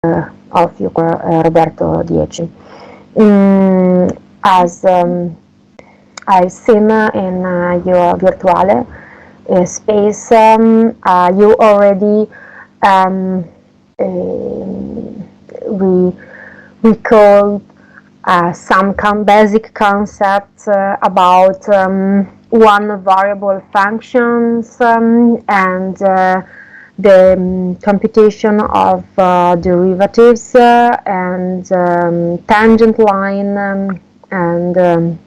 of your Roberto Dieci. As I've seen in your virtual space, you already we recall some basic concepts about one variable functions and the computation of derivatives and tangent line and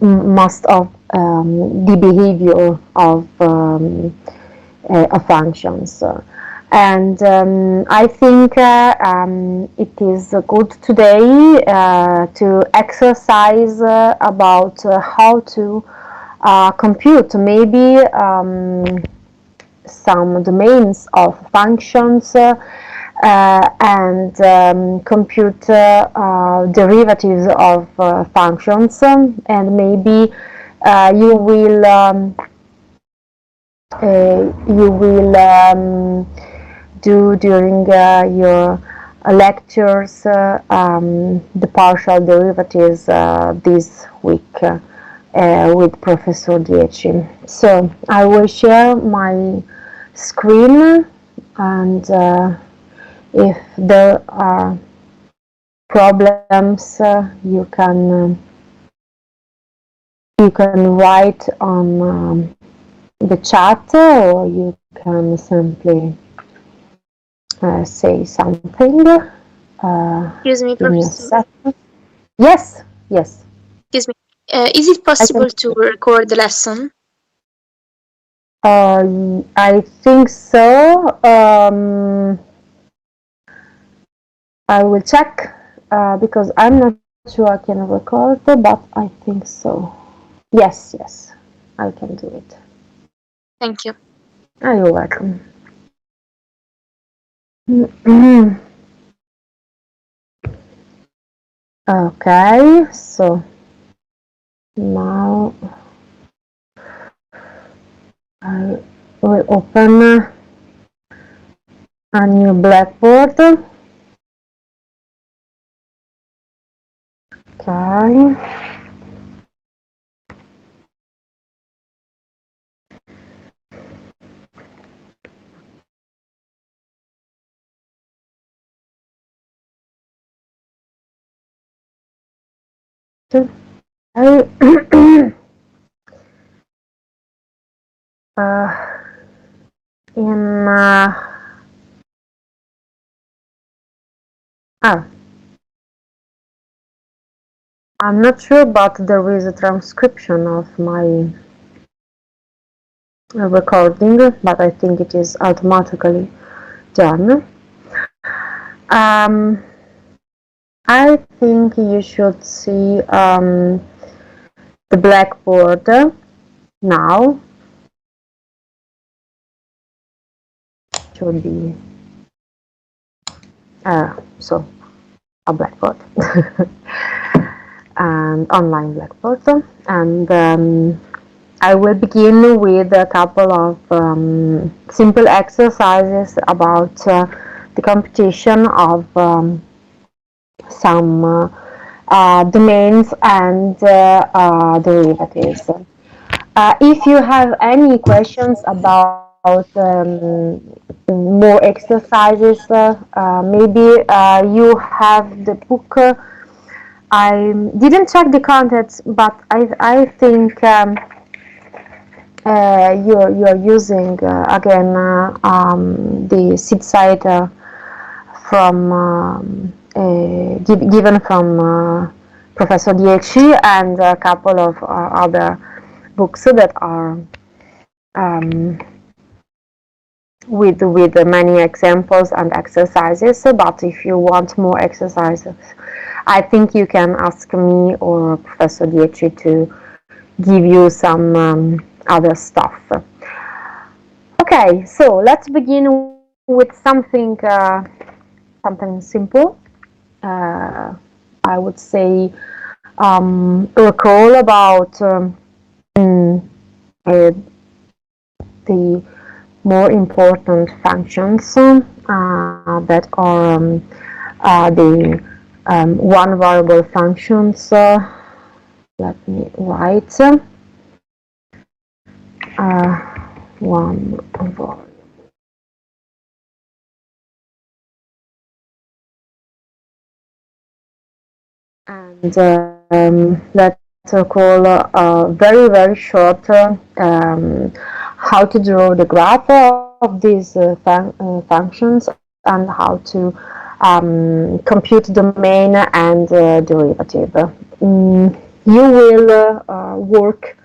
most of the behavior of functions. And I think it is good today to exercise about how to compute maybe some domains of functions and compute derivatives of functions, and maybe you will do during your lectures the partial derivatives this week with Professor Dieci. So I will share my screen, and if there are problems you can write on the chat, or you can simply say something. Excuse me, Professor. Yes, yes. Excuse me. Is it possible to record the lesson? I think so. I will check because I'm not sure I can record, but I think so. Yes, yes, I can do it. Thank you. You're welcome. Okay, so now I will open a new Blackboard. Okay. I'm not sure, but there is a transcription of my recording, but I think it is automatically done. I think you should see the Blackboard now. Should be so a Blackboard and online Blackboard, and I will begin with a couple of simple exercises about the computation of some domains and derivatives. If you have any questions about more exercises, maybe you have the book. I didn't check the contents, but I think you're using again the seed site from given from Professor Dieci, and a couple of other books that are with many examples and exercises. But if you want more exercises, I think you can ask me or Professor Dieci to give you some other stuff. Okay, so let's begin with something simple. I would say recall about the more important functions that are the one variable functions. Let me write one variable. And let's call very short how to draw the graph of these functions and how to compute domain and derivative. You will work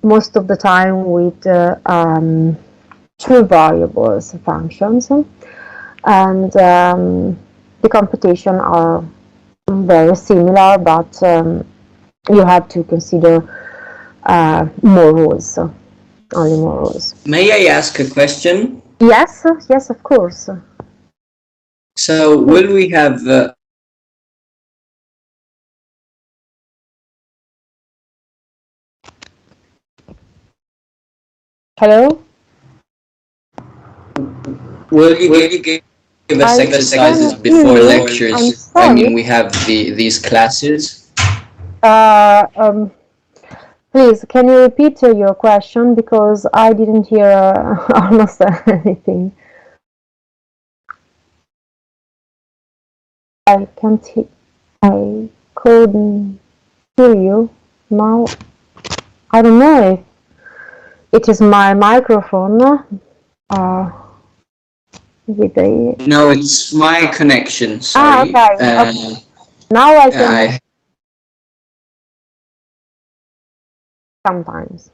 most of the time with two variables functions, and the computation are very similar, but you have to consider more rules, only more rules. May I ask a question? Yes, yes, of course. So will we have Hello? will you give us exercises before lectures? I mean, we have these classes. Please, can you repeat your question, because I didn't hear almost anything. I couldn't hear you now. I don't know if it is my microphone. No, it's my connection. Sorry. Okay. Now I can. Sometimes.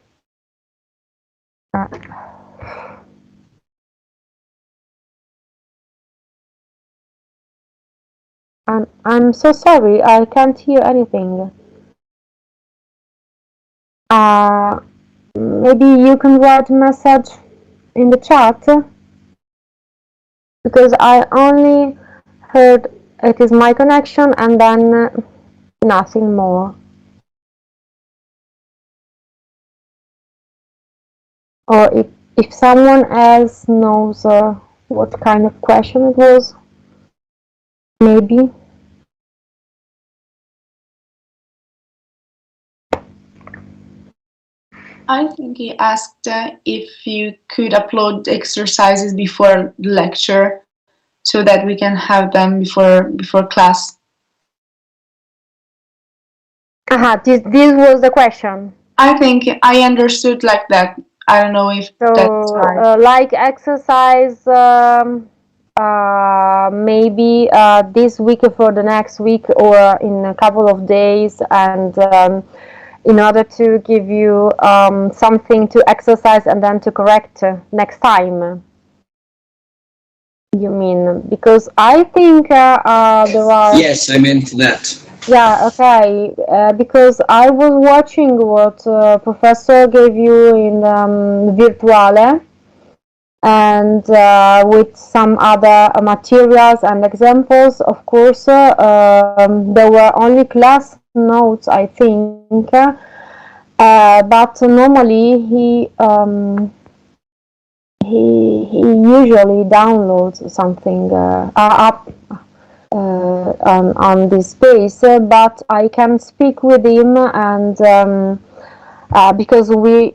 I'm so sorry. I can't hear anything. Maybe you can write a message in the chat, because I only heard it is my connection and then nothing more. Or if someone else knows what kind of question it was, maybe. I think he asked if you could upload exercises before the lecture so that we can have them before class. This was the question. I think I understood like that. I don't know if that's right. Like exercise, maybe this week for the next week, or in a couple of days, and in order to give you something to exercise and then to correct next time. You mean? Because I think there are... Yes, I meant that. Yeah, okay, because I was watching what professor gave you in Virtuale, and with some other materials and examples. Of course, there were only class notes, I think, but normally he usually downloads something up on this space, but I can speak with him, and because we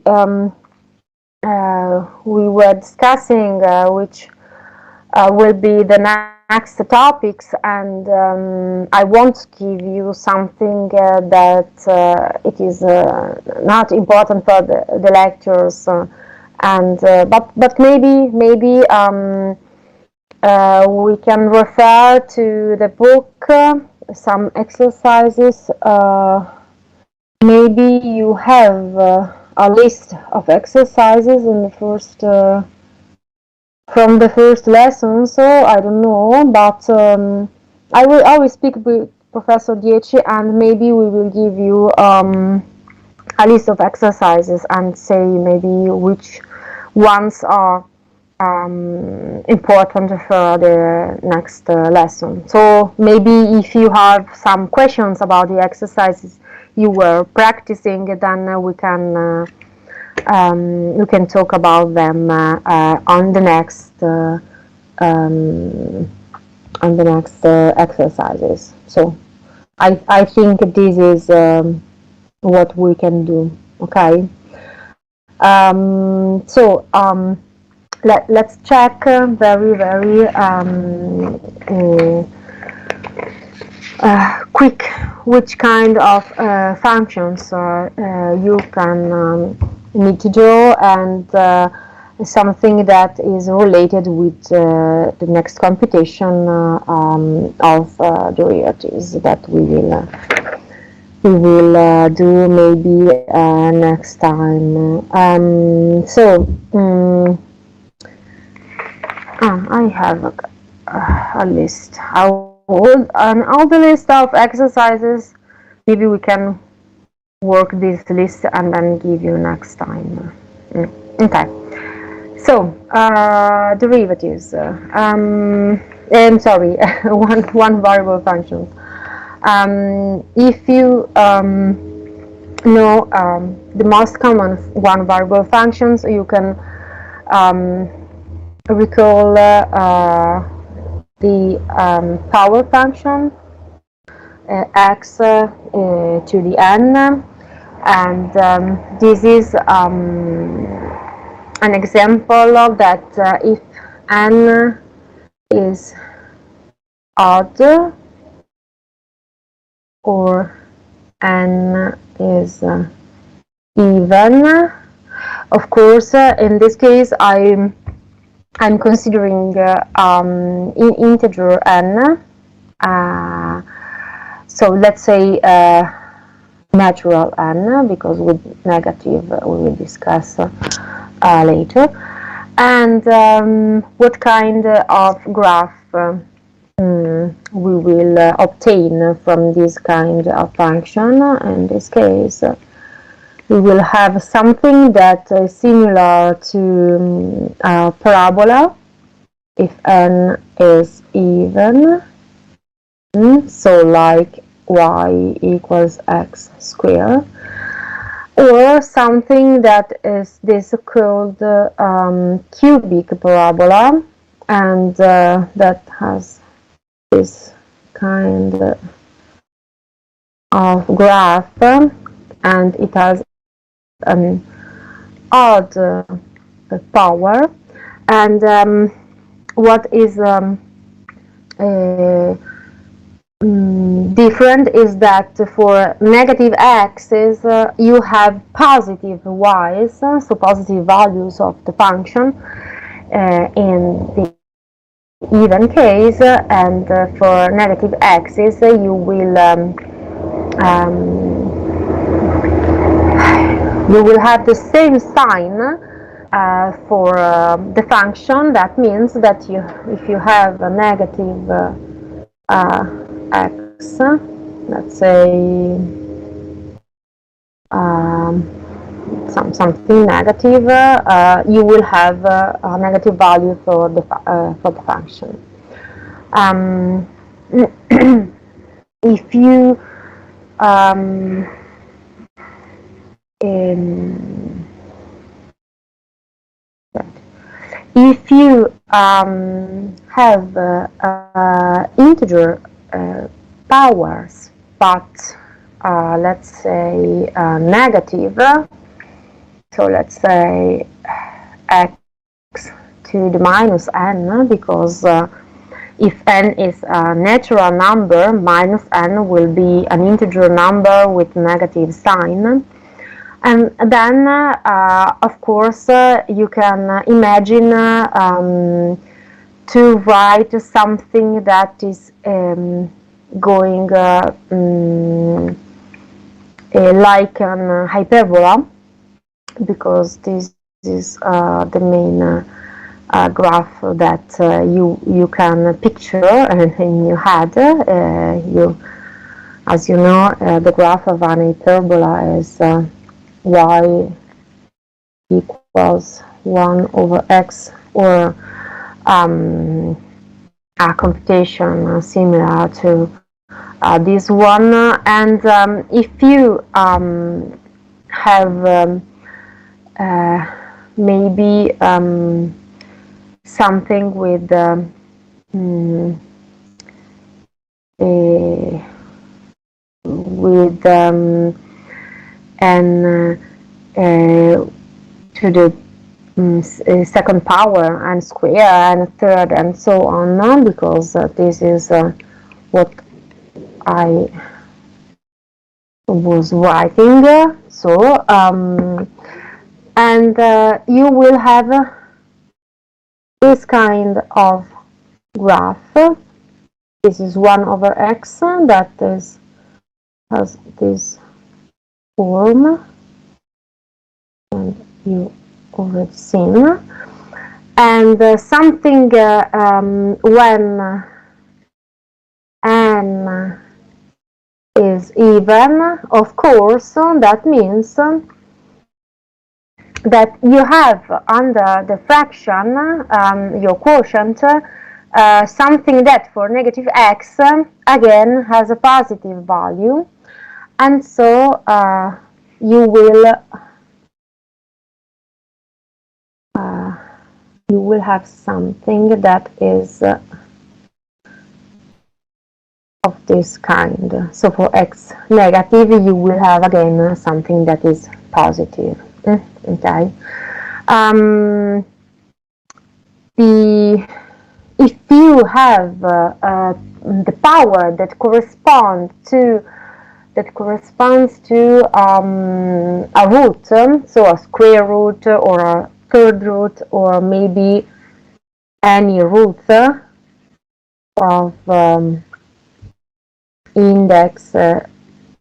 were discussing which will be the next topics, and I won't give you something that it is not important for the lectures, and but maybe we can refer to the book, some exercises. Maybe you have a list of exercises in the first from the first lesson, so I don't know, but I will always speak with Professor Dieci, and maybe we will give you a list of exercises and say maybe which ones are important for the next lesson. So maybe if you have some questions about the exercises you were practicing, then we can talk about them on the next exercises. So I think this is what we can do. Okay. Let's check very quick which kind of functions you can need to do, and something that is related with the next computation of derivatives that we will do maybe next time. I have a list. All the list of exercises. Maybe we can work this list and then give you next time. Okay. So derivatives. I'm sorry. one variable function. If you know the most common one variable functions, you can recall the power function x to the n, and this is an example of that if n is odd or n is even. Of course, in this case, I'm considering integer n. So let's say natural n, because with negative we will discuss later. And what kind of graph we will obtain from this kind of function. In this case, we will have something that is similar to a parabola if n is even, so like y equals x squared, or something that is this called cubic parabola, and that has this kind of graph, and it has an odd power. And what is different is that for negative x's you have positive y's, so positive values of the function in the even case, and for negative x's you will have the same sign for the function. That means that if you have a negative x, let's say something negative, you will have a negative value for the function. If you have integer powers, but let's say negative, so let's say x to the minus n, because if n is a natural number, minus n will be an integer number with negative sign. And then, of course, you can imagine to write something that is going like an hyperbola, because this is the main graph that you can picture in your head. As you know, the graph of an hyperbola is y equals 1 over x, or a computation similar to this one. And if you have maybe something with and to the second power and square and third and so on, because this is what I was writing. So and you will have this kind of graph. This is 1 over x that has this form, and you already seen. And something when n is even, of course, that means that you have under the fraction, your quotient, something that for negative x again has a positive value, and so you will have something that is of this kind. So for x negative, you will have again something that is positive. Okay. If you have the power that corresponds to a root, so a square root or a third root or maybe any root of index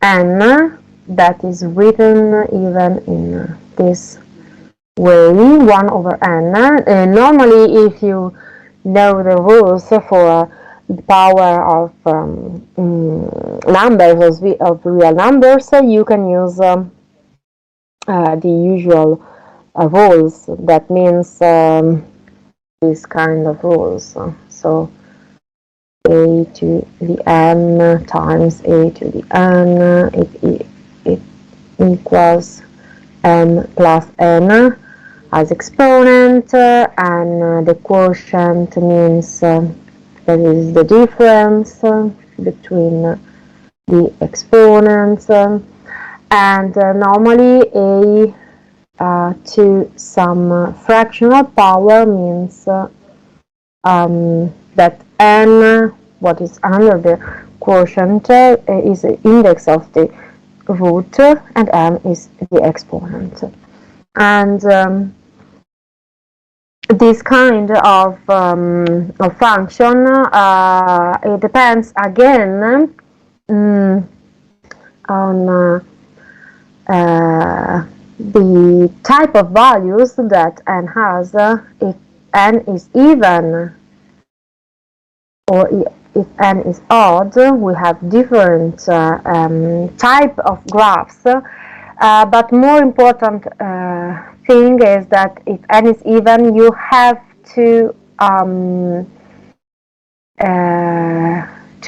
n that is written even in this way, 1 over n. Normally, if you know the rules for the power of numbers, of real numbers, you can use the usual rules. That means this kind of rules. So a to the n times a to the n, it equals n plus n as exponent, and the quotient means that is the difference between the exponents, and normally a to some fractional power means that n, what is under the quotient, is the index of the root, and n is the exponent. And this kind of function, it depends again on the type of values that n has. If n is even or if n is odd, we have different type of graphs, but more important thing is that if n is even, you have to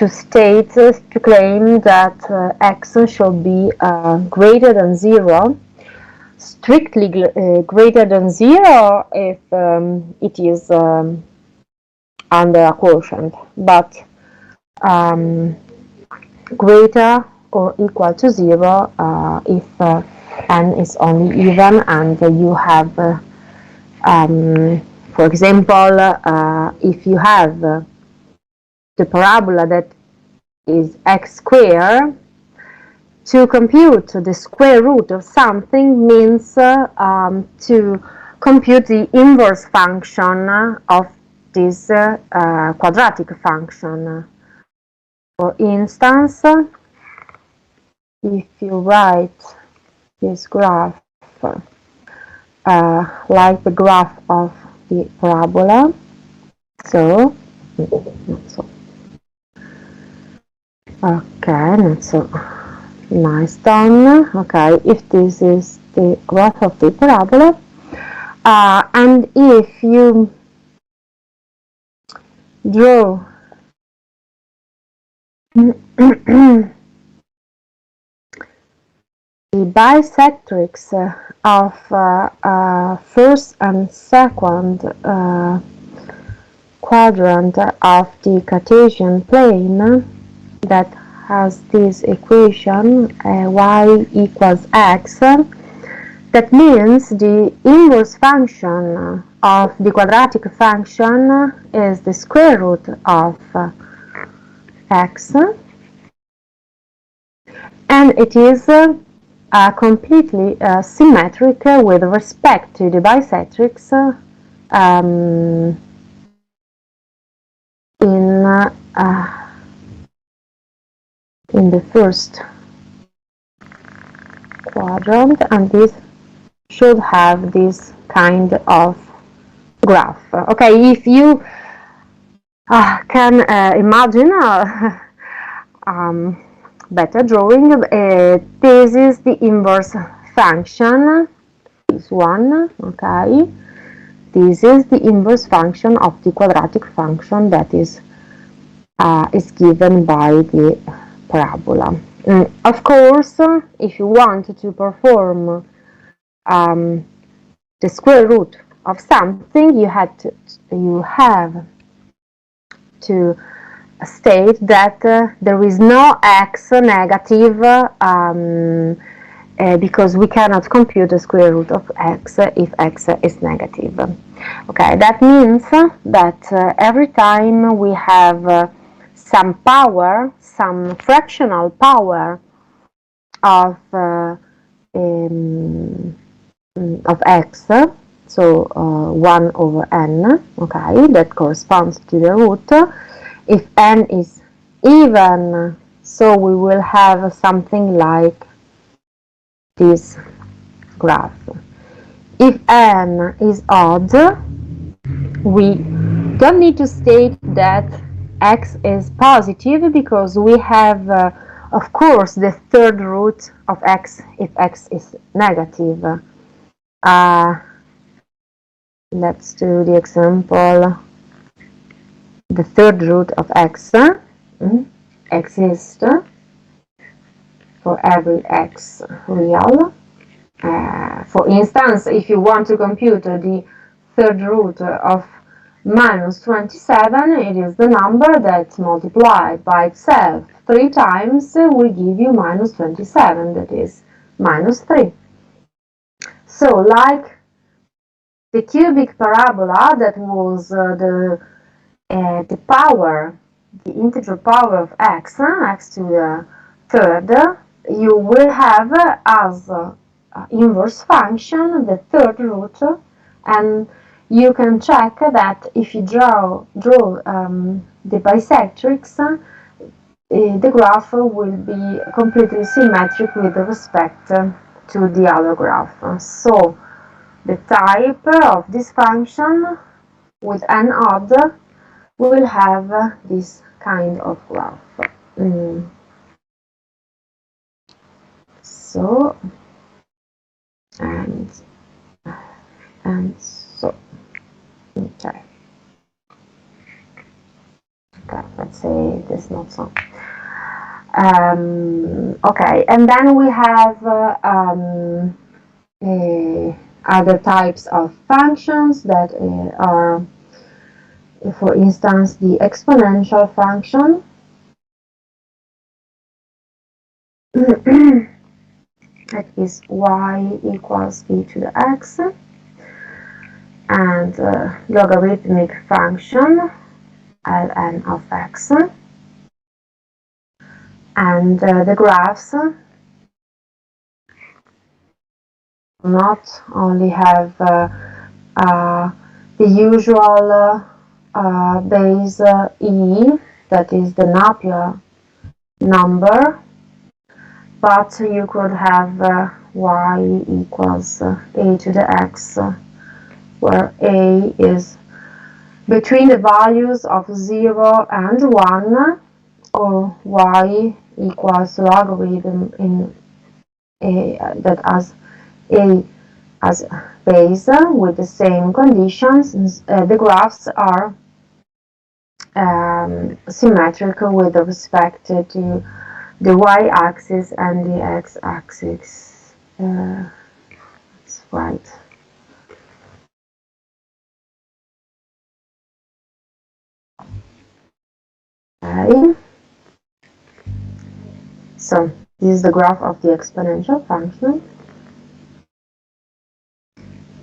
state, to claim that x should be greater than 0, strictly greater than 0 if it is under a quotient, but greater or equal to 0 if n is only even, and you have, for example, if you have the parabola that is x squared, to compute the square root of something means to compute the inverse function of this quadratic function. For instance, if you write this graph like the graph of the parabola, so okay, not so nice done. Okay, if this is the graph of the parabola, and if you draw the bisectrix of first and second quadrant of the Cartesian plane that has this equation y equals x. That means the inverse function of the quadratic function is the square root of x, and it is completely symmetric with respect to the bisectrix in the first quadrant, and this should have this kind of graph. Okay, if you can imagine better drawing, this is the inverse function, this one, okay. This is the inverse function of the quadratic function that is given by the parabola. Of course, if you want to perform the square root of something, you have to state that there is no x negative, because we cannot compute the square root of x if x is negative. Okay, that means that every time we have some power, some fractional power of x, so 1 over n, okay, that corresponds to the root. If n is even, so we will have something like this graph. If n is odd, we don't need to state that x is positive, because we have, of course, the third root of x if x is negative. Let's do the example. The third root of x exists for every x real. For instance, if you want to compute the third root of minus 27, it is the number that multiplied by itself 3 times will give you minus 27, that is minus 3. So, like the cubic parabola, that was the power, the integer power of x, x to the third, you will have as inverse function the third root, and you can check that if you draw the bisectrix, the graph will be completely symmetric with respect to the other graph. So the type of this function with n odd will have this kind of graph. So and so, okay, let's say this not so. Okay, and then we have other types of functions that are, for instance, the exponential function. That is y equals e to the x, and logarithmic function ln of x, and the graphs not only have the usual base e, that is the Napier number, but you could have y equals a to the x, where a is between the values of 0 and 1, or y equals logarithm in a that has a as base with the same conditions. The graphs are symmetric with respect to the y-axis and the x-axis. That's right. Okay. So this is the graph of the exponential function.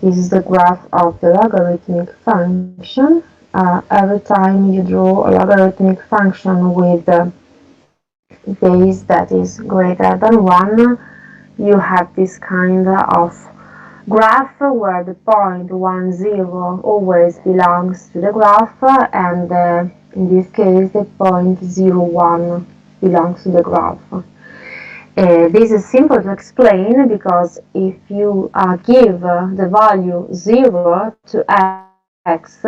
This is the graph of the logarithmic function. Every time you draw a logarithmic function with a base that is greater than 1, you have this kind of graph where the point 1, 0 always belongs to the graph, and in this case the point 0, 1 belongs to the graph. This is simple to explain because if you give the value 0 to x,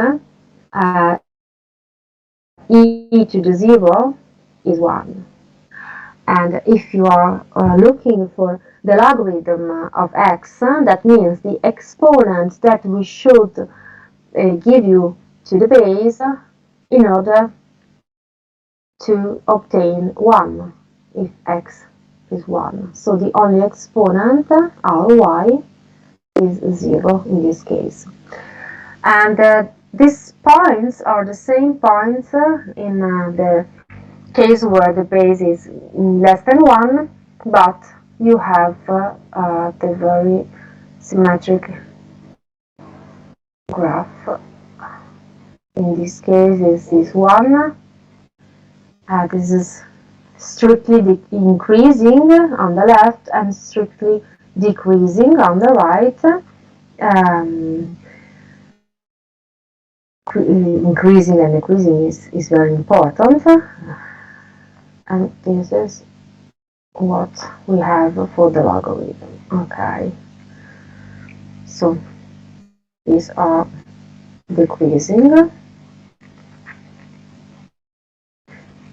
e to the 0 is 1. And if you are looking for the logarithm of x, that means the exponent that we should give you to the base in order to obtain 1 if x is 1. So the only exponent, Ry, is 0 in this case. And these points are the same points in the case where the base is less than 1, but you have the very symmetric graph. In this case, this is 1. This is strictly increasing on the left and strictly decreasing on the right. Increasing and decreasing is very important. And this is what we have for the logarithm. Okay, so these are decreasing,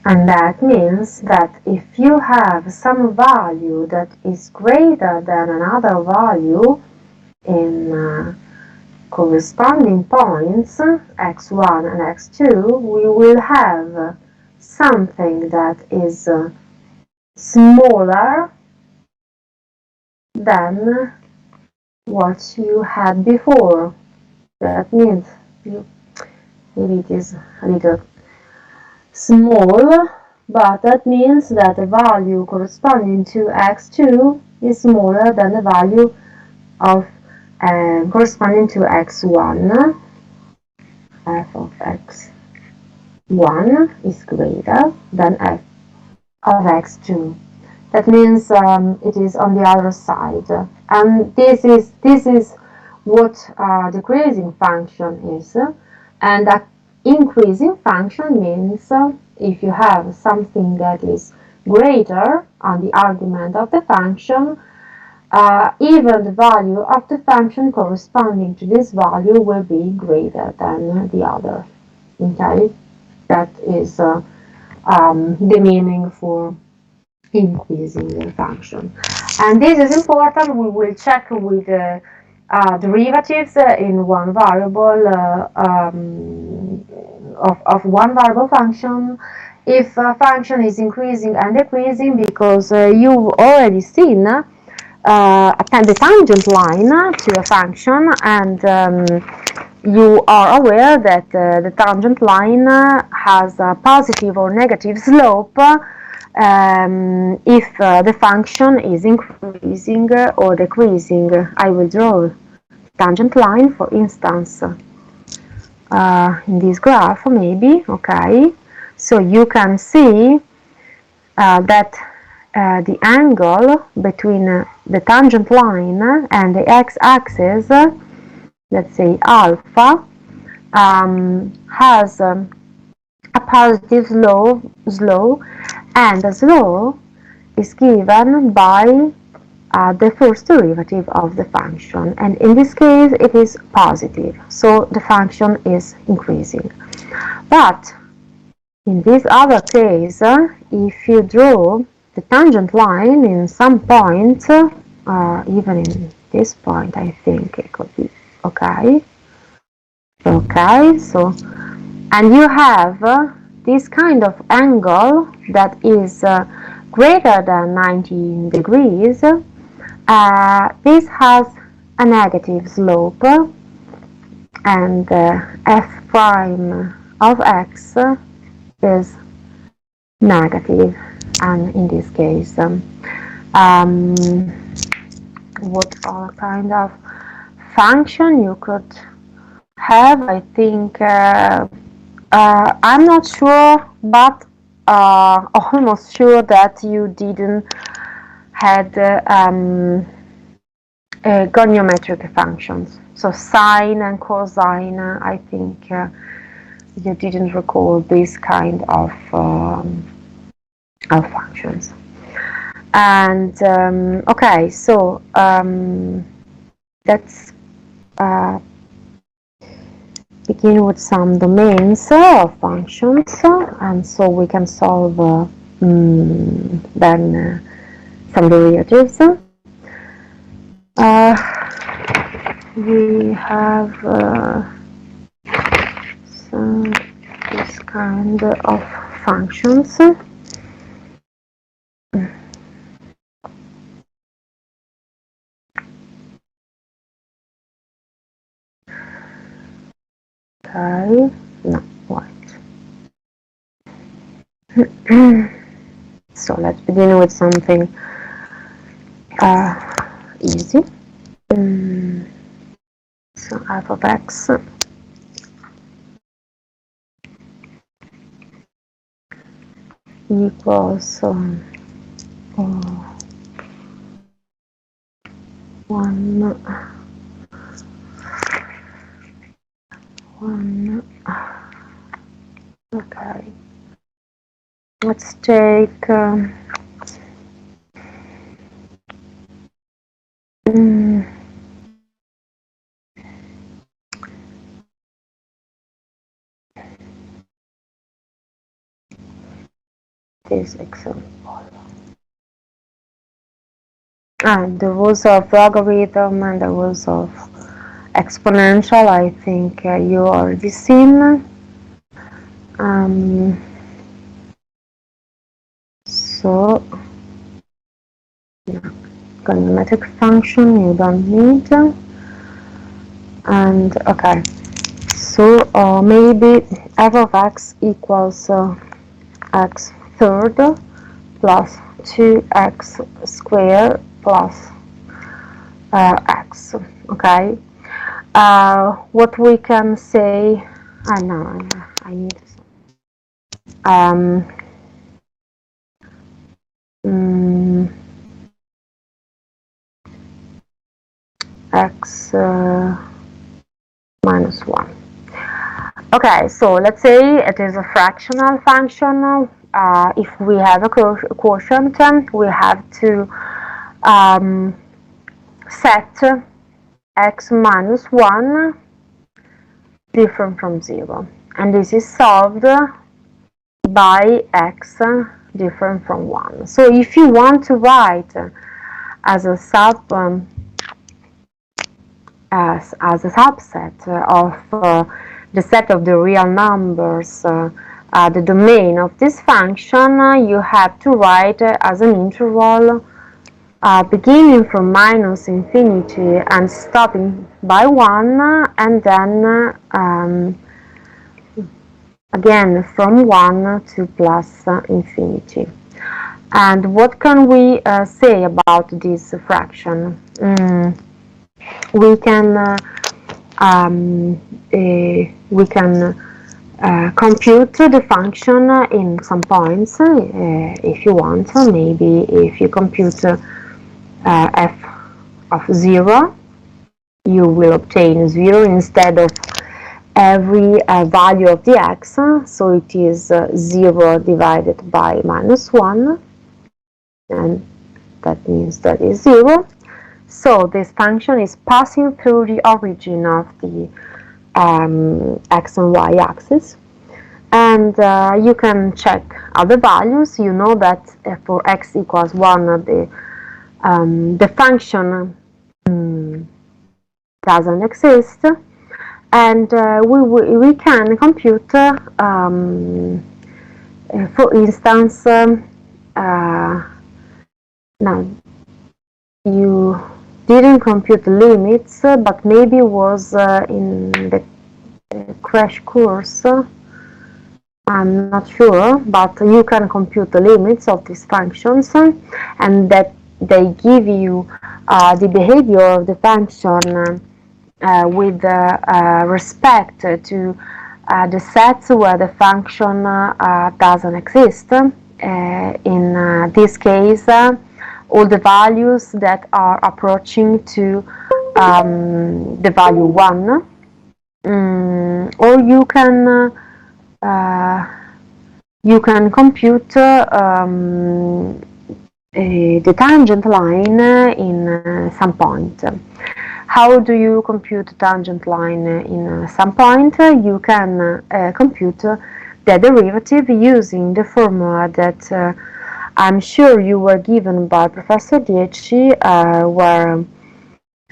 and that means that if you have some value that is greater than another value in corresponding points x1 and x2, we will have something that is smaller than what you had before. That means maybe it is a little small, but that means that the value corresponding to x2 is smaller than the value of corresponding to x1. F of x1 is greater than f of x2. That means it is on the other side, and this is what decreasing function is, and that increasing function means if you have something that is greater on the argument of the function, even the value of the function corresponding to this value will be greater than the other. Okay, that is the meaning for increasing the function. And this is important. We will check with derivatives in one variable of one variable function if a function is increasing and decreasing, because you've already seen the tangent line to a function, and you are aware that the tangent line has a positive or negative slope if the function is increasing or decreasing. I will draw a tangent line, for instance, in this graph maybe. Okay, so you can see that the angle between the tangent line and the x-axis, let's say alpha, has a positive slope, and the slope is given by the first derivative of the function, and in this case it is positive, so the function is increasing. But in this other case, if you draw the tangent line in some point, even in this point, I think it could be okay. Okay, so, and you have this kind of angle that is greater than 90 degrees. This has a negative slope, and f prime of x is negative, and in this case, what other kind of function you could have? I think I'm not sure, but almost sure that you didn't had goniometric functions. So sine and cosine, I think you didn't recall this kind of functions. And okay, so let's begin with some domains of functions, and so we can solve then some derivatives. We have this kind of functions. Okay, no, wait. So let's begin with something easy. So f of x equals 1. Okay, let's take this example. The rules of logarithm and the rules of exponential, I think you already seen. So goniometric function you don't need. And okay, so maybe f of x equals x third plus 2x squared plus x. Okay, what we can say, no, I need x minus 1. Okay, so let's say it is a fractional function. If we have a quotient, we have to set x minus 1 different from 0. And this is solved by x different from 1. So if you want to write as a subset of the set of the real numbers, the domain of this function, you have to write as an interval beginning from minus infinity and stopping by 1, and then again from 1 to plus infinity. And what can we say about this fraction? We can compute the function in some points if you want. Maybe if you compute f of 0, you will obtain 0 instead of every value of the x, so it is 0 divided by minus 1, and that means that is 0. So this function is passing through the origin of the x and y axis, and you can check other values. You know that for x equals 1, the function doesn't exist, and we can compute, for instance, now you didn't compute limits, but maybe was in the crash course. I'm not sure, but you can compute the limits of these functions, and that they give you the behavior of the function with respect to the sets where the function doesn't exist. In this case, all the values that are approaching to the value 1, or you can compute the tangent line in some point. How do you compute tangent line in some point? You can compute the derivative using the formula that I'm sure you were given by Professor Dieci, where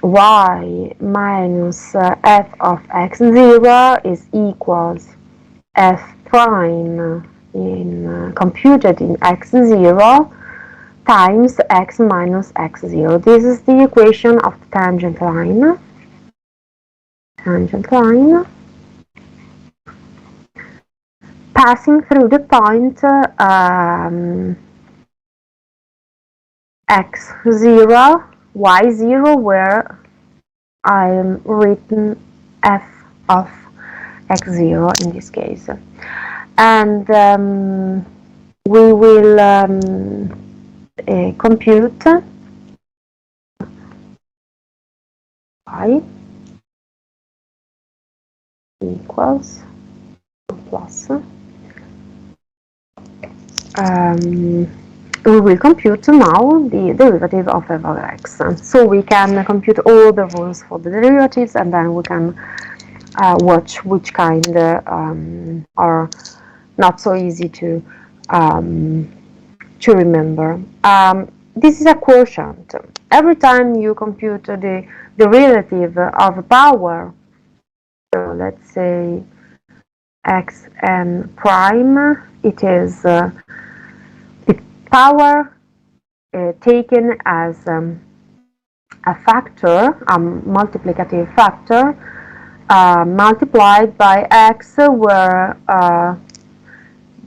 y minus f of x0 is equals f prime computed in x0 times x minus x0. This is the equation of the tangent line. Passing through the point x0, y0, where I'm written f of x0 in this case. And we will compute y equals plus we will compute now the derivative of f of x. So we can compute all the rules for the derivatives, and then we can watch which kind are not so easy to remember. This is a quotient. Every time you compute the derivative of a power, so let's say xn prime, it is the power taken as a factor, a multiplicative factor, multiplied by x, where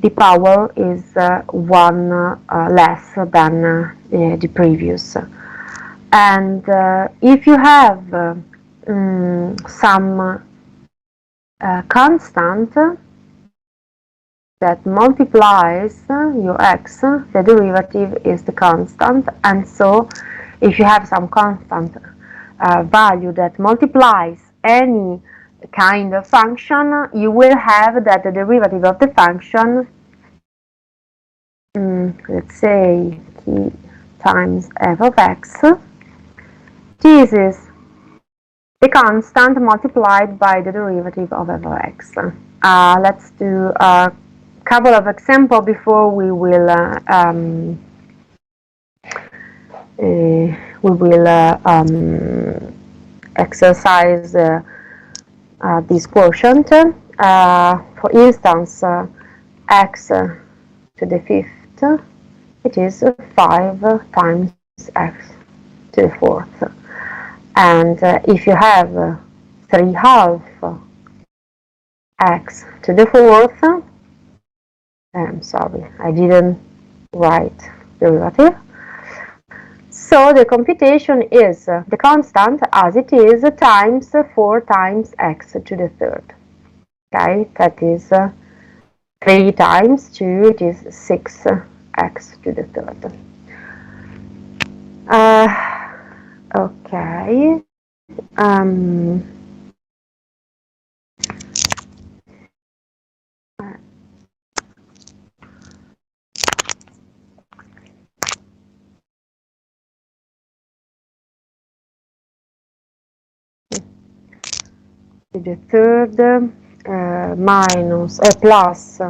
the power is 1 less than the previous. And if you have some constant that multiplies your x, the derivative is the constant, and so if you have some constant value that multiplies any kind of function, you will have that the derivative of the function, let's say t times f of x, this is the constant multiplied by the derivative of f of x. Let's do a couple of examples before we will exercise this quotient. For instance, x to the fifth, it is 5 times x to the fourth. And if you have 3/2 x to the fourth, I'm sorry, I didn't write derivative. So the computation is the constant as it is times 4 times x to the third. Okay, that is 3 times 2, it is 6x to the third. Okay. To the third minus plus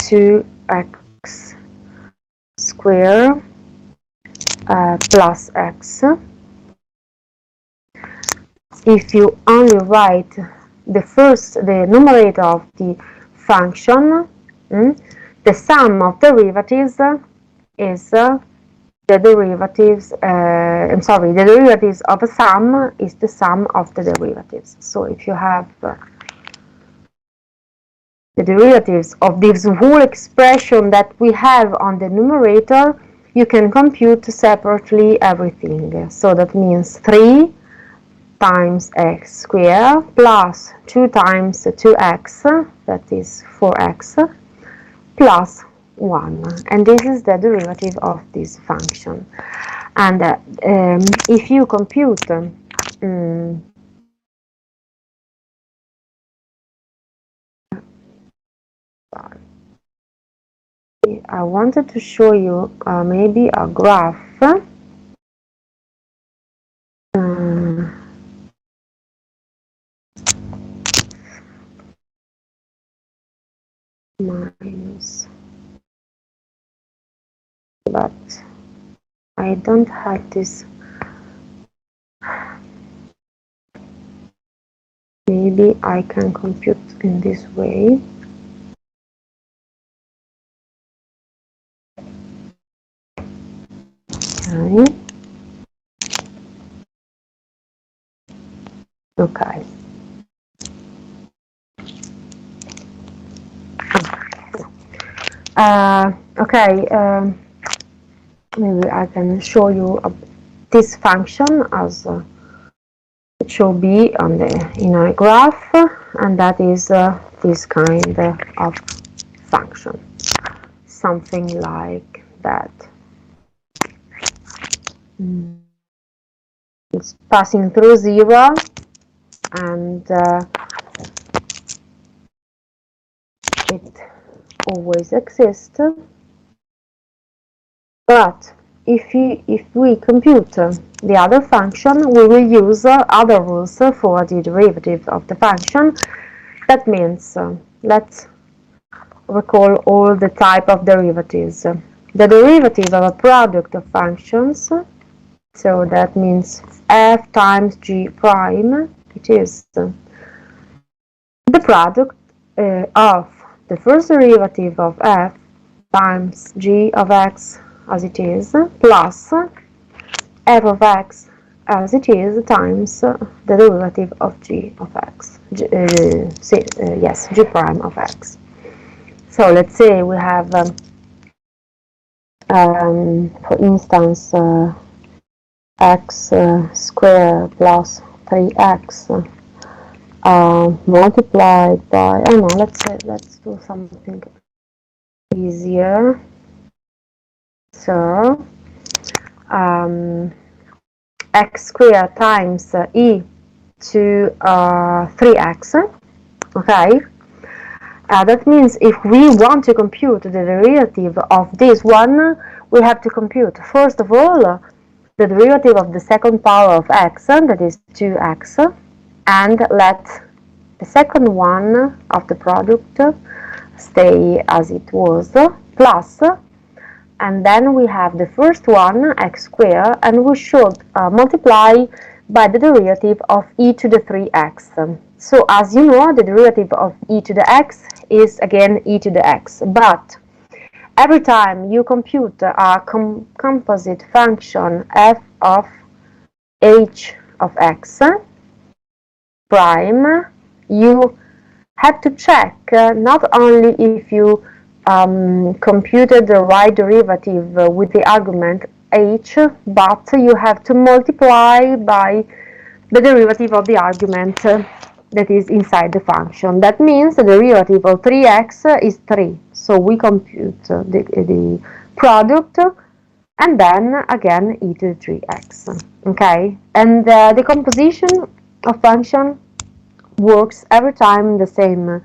2x squared plus x. If you only write the numerator of the function, the sum of derivatives is the derivatives. The derivatives of a sum is the sum of the derivatives. So if you have the derivatives of this whole expression that we have on the numerator, you can compute separately everything. So that means 3 times x squared plus 2 times 2x, that is 4x, plus 1. And this is the derivative of this function. And if you compute I wanted to show you maybe a graph minus, but I don't have this. Maybe I can compute in this way. Okay. Okay. Okay. Maybe I can show you this function as it should be on in a graph, and that is this kind of function, something like that. It's passing through 0, and it always exists. But if we compute the other function, we will use other rules for the derivative of the function. That means, let's recall all the type of derivatives. The derivative of a product of functions, so that means f times g prime, it is the product of the first derivative of f times g of x as it is, plus f of x as it is times the derivative of g of x, yes, g prime of x. So let's say we have, for instance, x squared plus 3x multiplied by, oh no, let's do something easier. So x squared times e to 3x, okay? That means if we want to compute the derivative of this one, we have to compute, first of all, the derivative of the second power of x, that is 2x, and let the second one of the product stay as it was, plus, and then we have the first one, x squared, and we should multiply by the derivative of e to the 3x. So as you know, the derivative of e to the x is again e to the x, but every time you compute a composite function f of h of x prime, you have to check not only if you computed the right derivative with the argument h, but you have to multiply by the derivative of the argument that is inside the function. That means the derivative of 3x is 3. So we compute the product and then again e to the 3x. Okay? And the composition of function works every time the same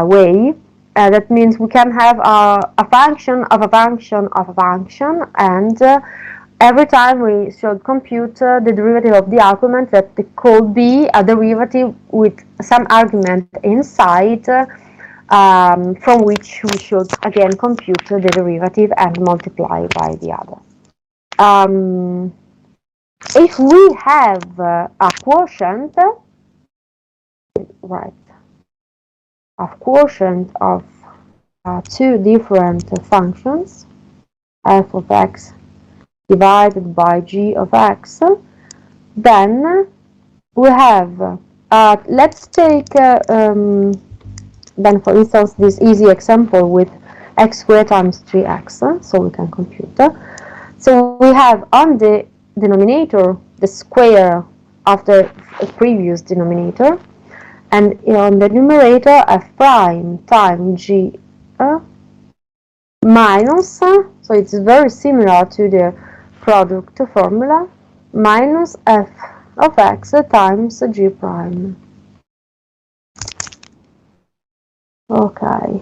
way. That means we can have a function of a function of a function, and every time we should compute the derivative of the argument that could be a derivative with some argument inside, from which we should again compute the derivative and multiply by the other. If we have a quotient, right, of quotient of two different functions, f of x divided by g of x, then we have, let's take then for instance, this easy example with x squared times 3x, so we can compute. So we have on the denominator the square of the previous denominator, and on the numerator f prime times g minus, so it's very similar to the product formula, minus f of x times g prime. Okay.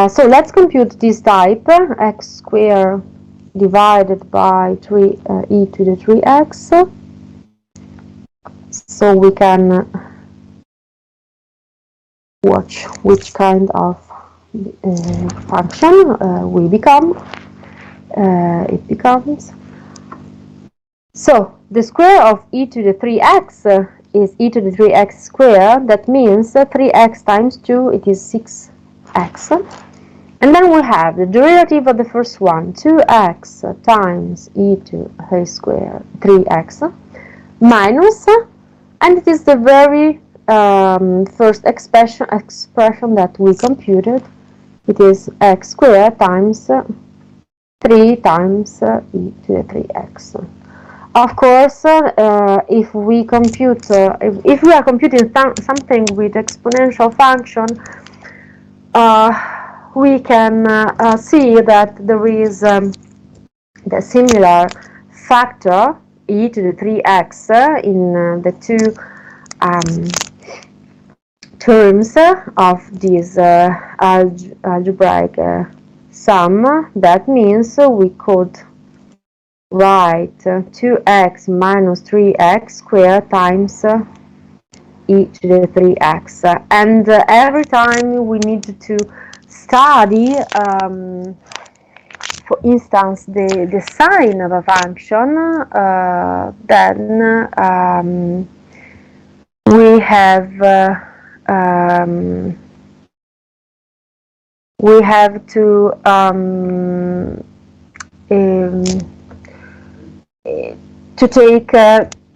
So let's compute this type, x squared divided by 3 e to the 3x. So we can watch which kind of function it becomes. So the square of e to the 3x is e to the 3x squared. That means 3x times 2, it is 6x. And then we have the derivative of the first one, 2x times e to the square 3x minus, and it is the very first expression that we computed. It is x squared times 3 times e to the 3x. Of course, if we compute, if we are computing something with exponential function, we can see that there is the similar factor e to the 3x in the two terms of this algebraic sum. That means we could write 2x minus 3x squared times e to the 3x, and every time we need to study, for instance, the sign of a function, then we have to take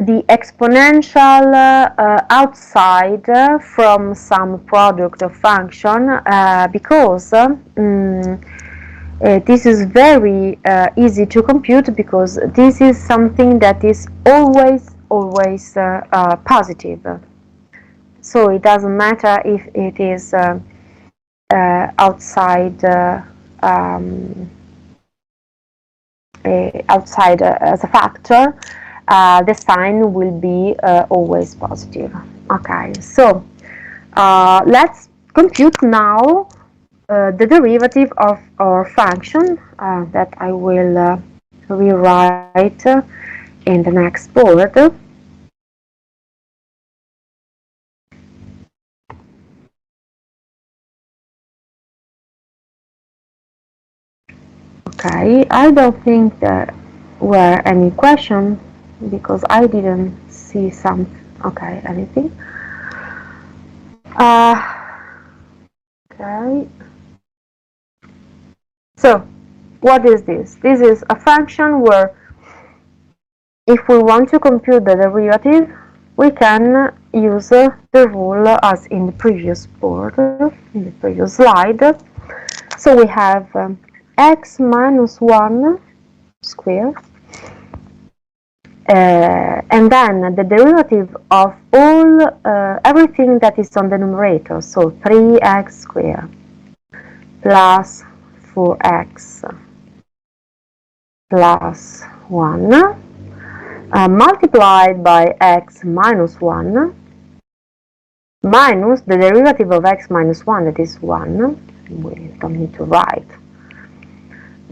the exponential outside from some product of function, because this is very easy to compute, because this is something that is always positive. So it doesn't matter if it is outside as a factor. The sign will be always positive. Okay, so let's compute now the derivative of our function that I will rewrite in the next board. Okay, I don't think there were any questions, because I didn't see some. Okay, anything. Okay. So, what is this? This is a function where, if we want to compute the derivative, we can use the rule as in the previous board, in the previous slide. So we have x minus 1 squared, and then the derivative of everything that is on the numerator, so 3x squared plus 4x plus 1 multiplied by x minus 1 minus the derivative of x minus 1, that is 1, we don't need to write,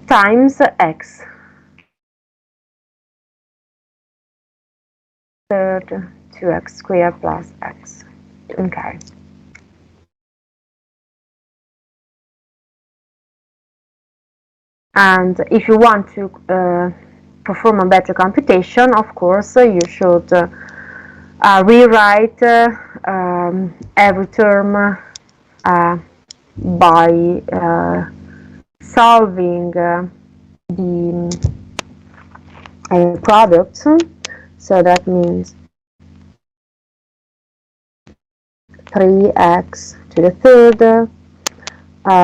times x third 2x squared plus x. Okay. And if you want to perform a better computation, of course, you should rewrite every term by solving the products. So that means 3x to the third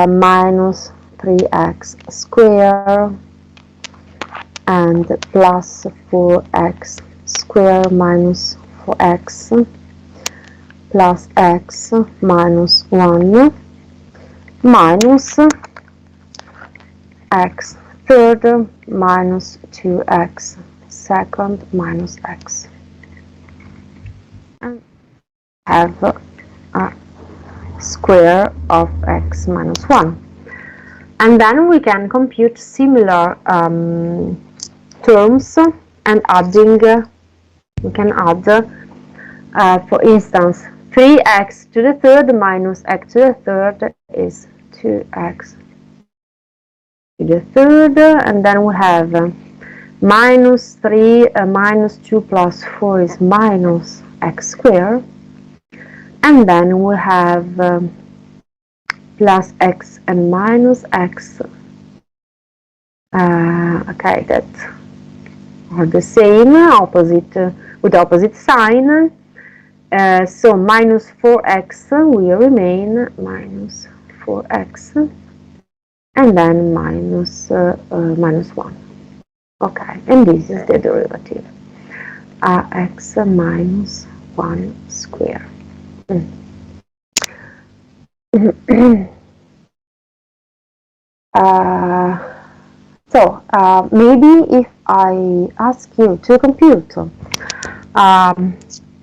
minus 3x square and plus 4x square minus 4x plus x minus 1 minus x third minus 2x second minus x, and have a square of x minus 1. And then we can compute similar terms and adding, we can add, for instance, 3x to the third minus x to the third is 2x to the third, and then we have minus 3 minus 2 plus 4 is minus x squared, and then we have plus x and minus x, okay, that are the same, opposite with opposite sign. So minus 4x will remain minus 4x, and then minus 1. Okay, and this is the derivative, x minus 1 square. So maybe if I ask you to compute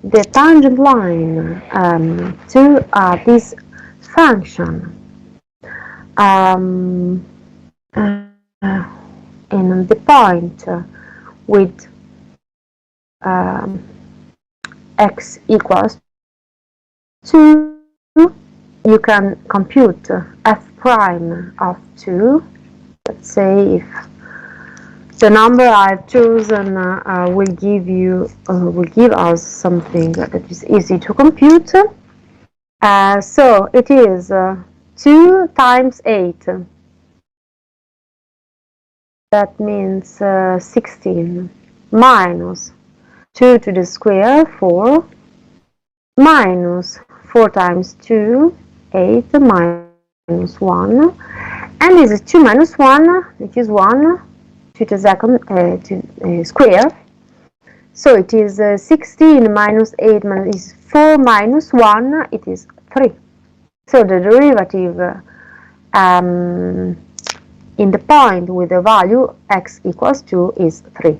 the tangent line to this function in the point with x equals 2, you can compute f prime of 2. Let's say if the number I've chosen will give us something that is easy to compute. So it is 2 times 8. That means 16 minus 2 to the square 4 minus 4 times 2 8 minus 1, and this is 2 minus 1, which is 1 to the second square. So it is 16 minus 8 is 4 minus 1, it is 3. So the derivative in the point with the value x equals 2 is 3.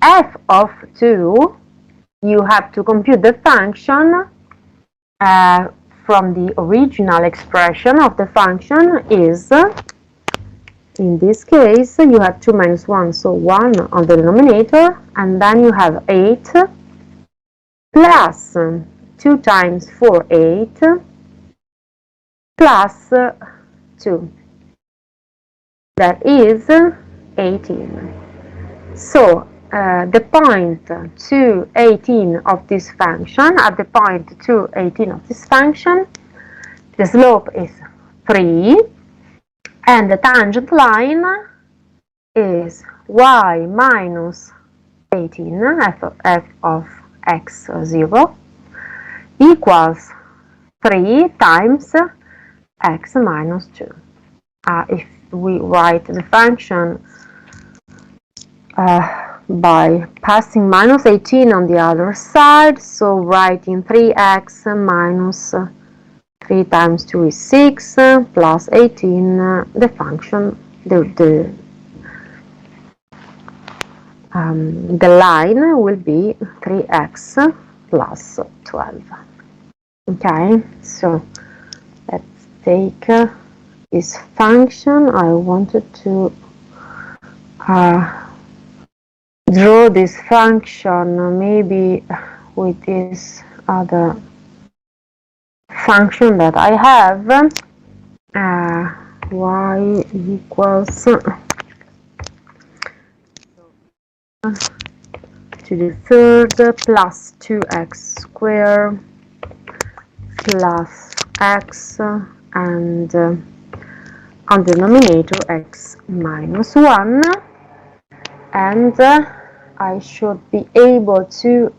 F of 2, you have to compute the function from the original expression of the function is, in this case, you have 2 minus 1, so 1 on the denominator, and then you have 8 plus 2 times 4, 8, plus 2. That is 18. So the point 2, 18 of this function, at the point 2, 18 of this function, the slope is 3, and the tangent line is y minus 18, f of x 0, equals 3 times x minus 2. If we write the function by passing minus 18 on the other side, so writing 3x minus 3 times 2 is 6 plus 18, the function, the line will be 3x plus 12. Okay, so let's take this function. I wanted to draw this function maybe with this other function that I have, y equals to the third plus 2x squared plus x, and on the denominator x minus 1, and I should be able to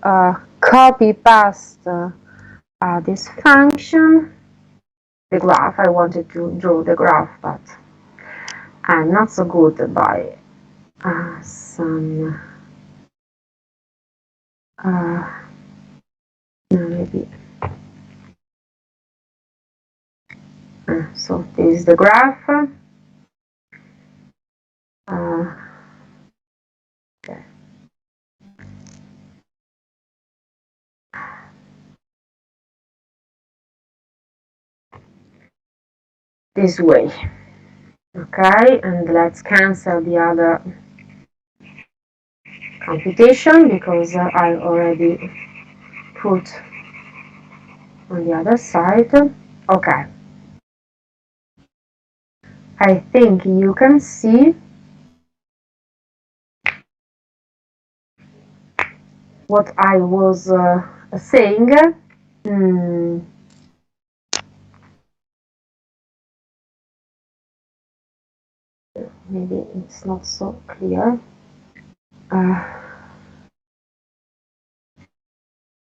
copy paste this function, the graph. I wanted to draw the graph, but I'm not so good by some maybe. So this is the graph. Okay. This way. Okay, and let's cancel the other computation because I already put on the other side. Okay. I think you can see what I was saying. Maybe it's not so clear.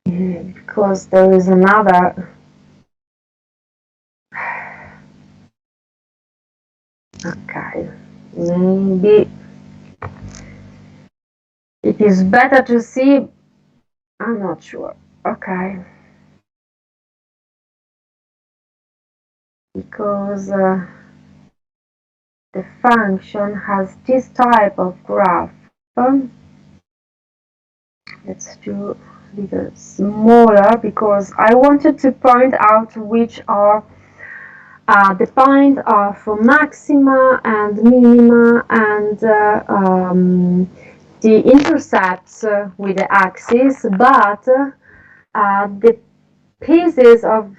Because there is another. Okay, maybe it is better to see. I'm not sure. Okay, because the function has this type of graph. Let's do a little smaller because I wanted to point out which are defined for maxima and minima and the intercepts with the axis, but the pieces of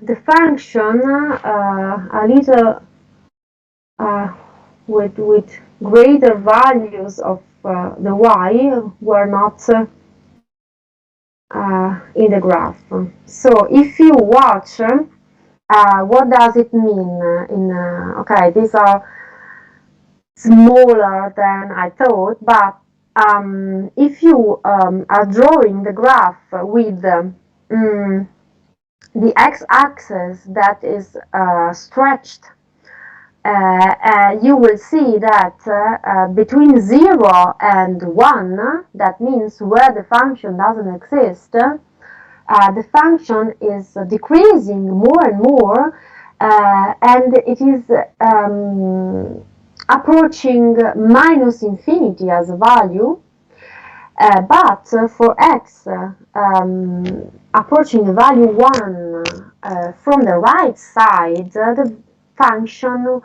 the function a little with greater values of the y were not in the graph. So if you watch, what does it mean? Okay, these are smaller than I thought, but if you are drawing the graph with the x-axis that is stretched, you will see that between 0 and 1, that means where the function doesn't exist, the function is decreasing more and more, and it is approaching minus infinity as a value. But for x approaching the value 1 from the right side, the function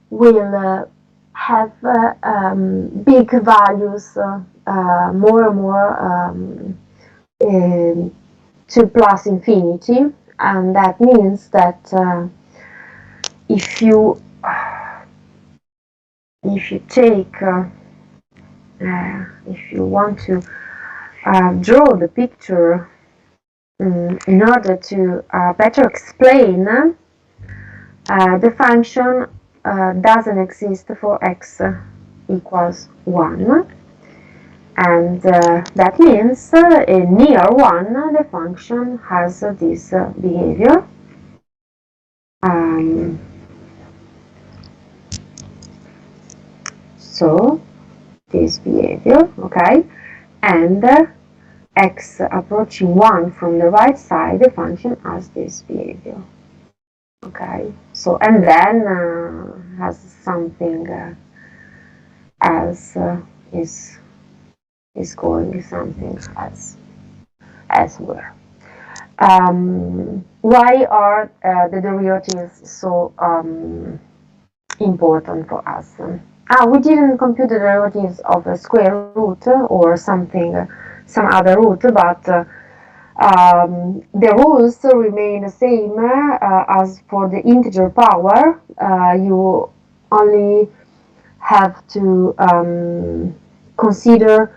will have big values, more and more to plus infinity, and that means that if you take if you want to draw the picture in order to better explain, the function doesn't exist for x equals 1, and that means near 1 the function has this behavior. So this behavior, okay, and x approaching 1 from the right side, the function has this behavior, okay. So and then has something else is going something else elsewhere. Why are the derivatives so important for us? We didn't compute the derivatives of a square root or something, some other root, but the rules remain the same as for the integer power. You only have to consider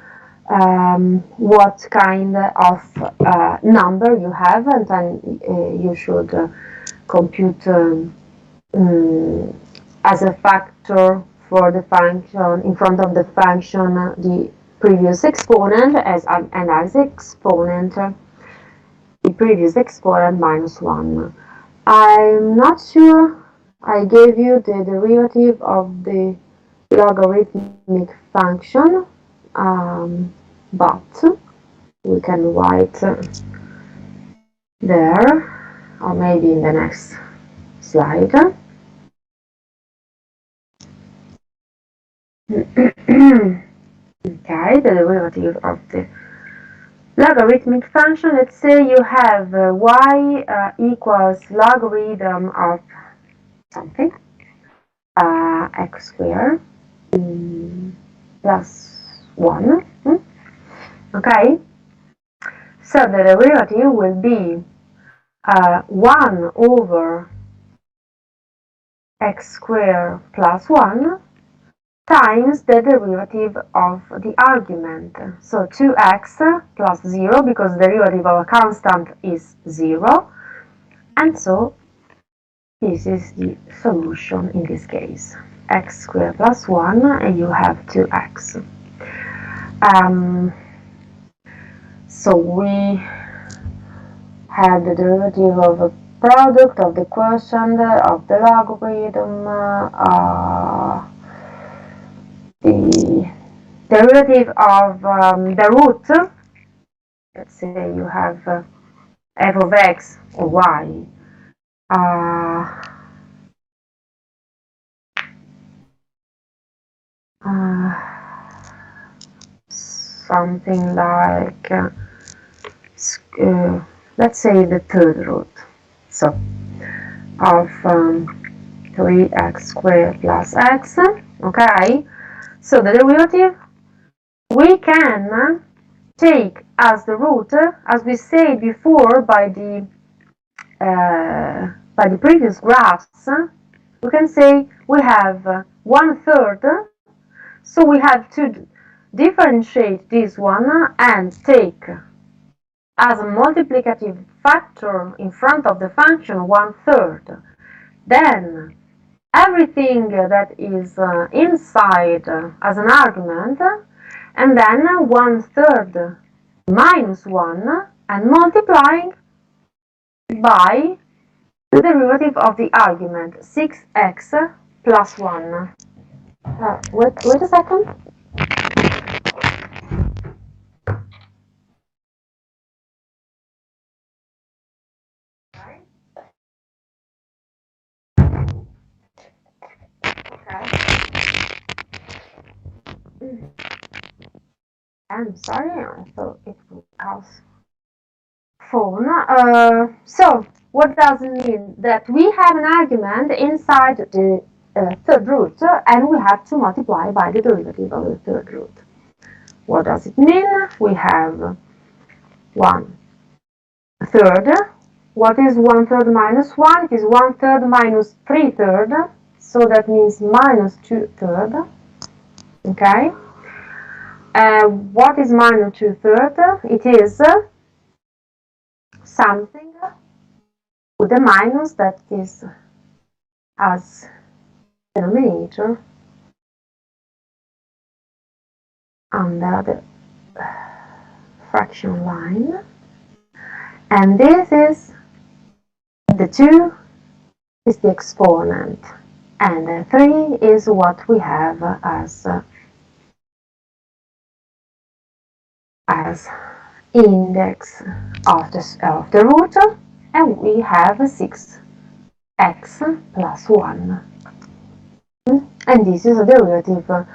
what kind of number you have, and then you should compute as a factor for the function in front of the function the previous exponent and as exponent the previous exponent minus 1. I'm not sure I gave you the derivative of the logarithmic function, but we can write there, or maybe in the next slide. Okay, the derivative of the logarithmic function. Let's say you have y equals logarithm of something, x squared plus 1. Okay, so the derivative will be 1 over x squared plus 1 times the derivative of the argument. So 2x plus 0, because the derivative of a constant is 0. And so this is the solution in this case. X squared plus 1, and you have 2x. So we have the derivative of a product, of the quotient, of the logarithm, the derivative of the root. Let's say you have f of x or y. Something like let's say the third root. So of 3x squared plus x. Okay, so the derivative we can take as the root, as we said before by the previous graphs. We can say we have 1/3, so we have to differentiate this one and take as a multiplicative factor in front of the function 1/3. Then everything that is inside as an argument, and then 1/3 minus 1, and multiplying by the derivative of the argument, 6x plus 1. Wait a second. I'm sorry, I thought it was phone. So what does it mean? That we have an argument inside the third root, and we have to multiply by the derivative of the third root. What does it mean? We have 1/3. What is 1/3 minus 1? It is 1/3 minus 3/3, so that means minus 2/3. Okay. What is minus 2/3? It is something with a minus that is as denominator under the fraction line, and this is the 2 is the exponent, and the 3 is what we have as index of the root, and we have 6x plus 1, and this is a derivative of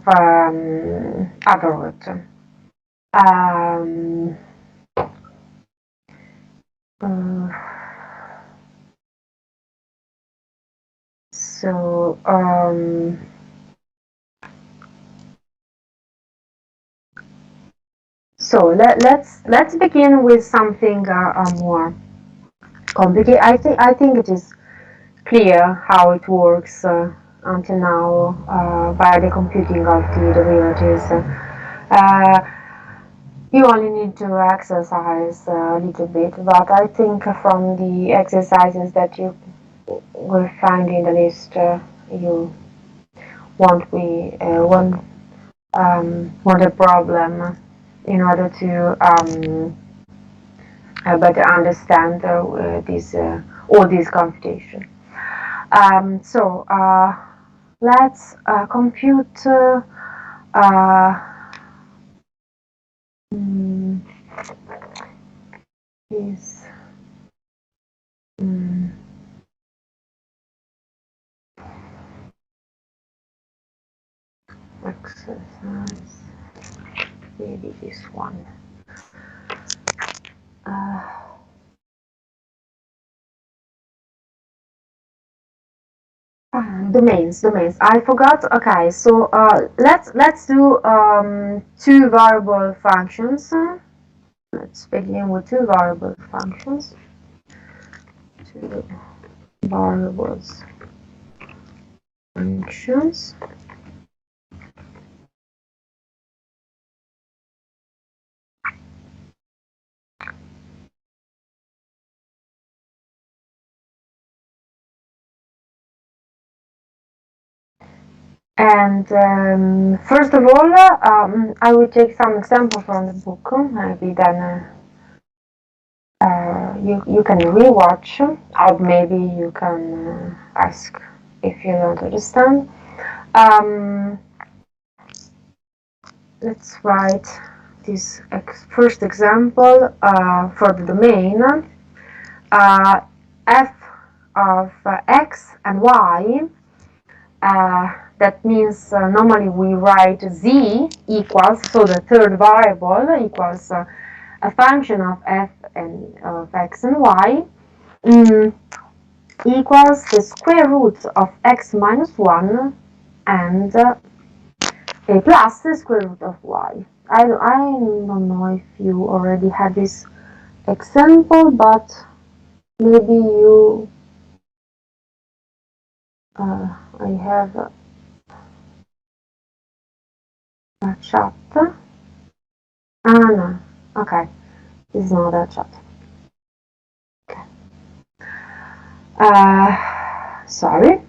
the root. So let's begin with something more complicated. I think it is clear how it works until now by the computing of the derivatives. You only need to exercise a little bit, but I think from the exercises that you will find in the list, you won't a problem in order to better understand this all this computation. So let's compute this exercise, maybe this one. Domains. I forgot. Okay, so let's do two variable functions. Let's begin with two variable functions. Two variables functions. And first of all, I will take some example from the book. Maybe then you can rewatch, or maybe you can ask if you don't understand. Let's write this first example for the domain. F of x and y. That means normally we write z equals, so the third variable equals a function of f and of x and y equals the square root of x minus 1 and plus the square root of y. I don't know if you already had this example, but maybe you I have a chat. No, okay, this is not a chat. Okay. Sorry.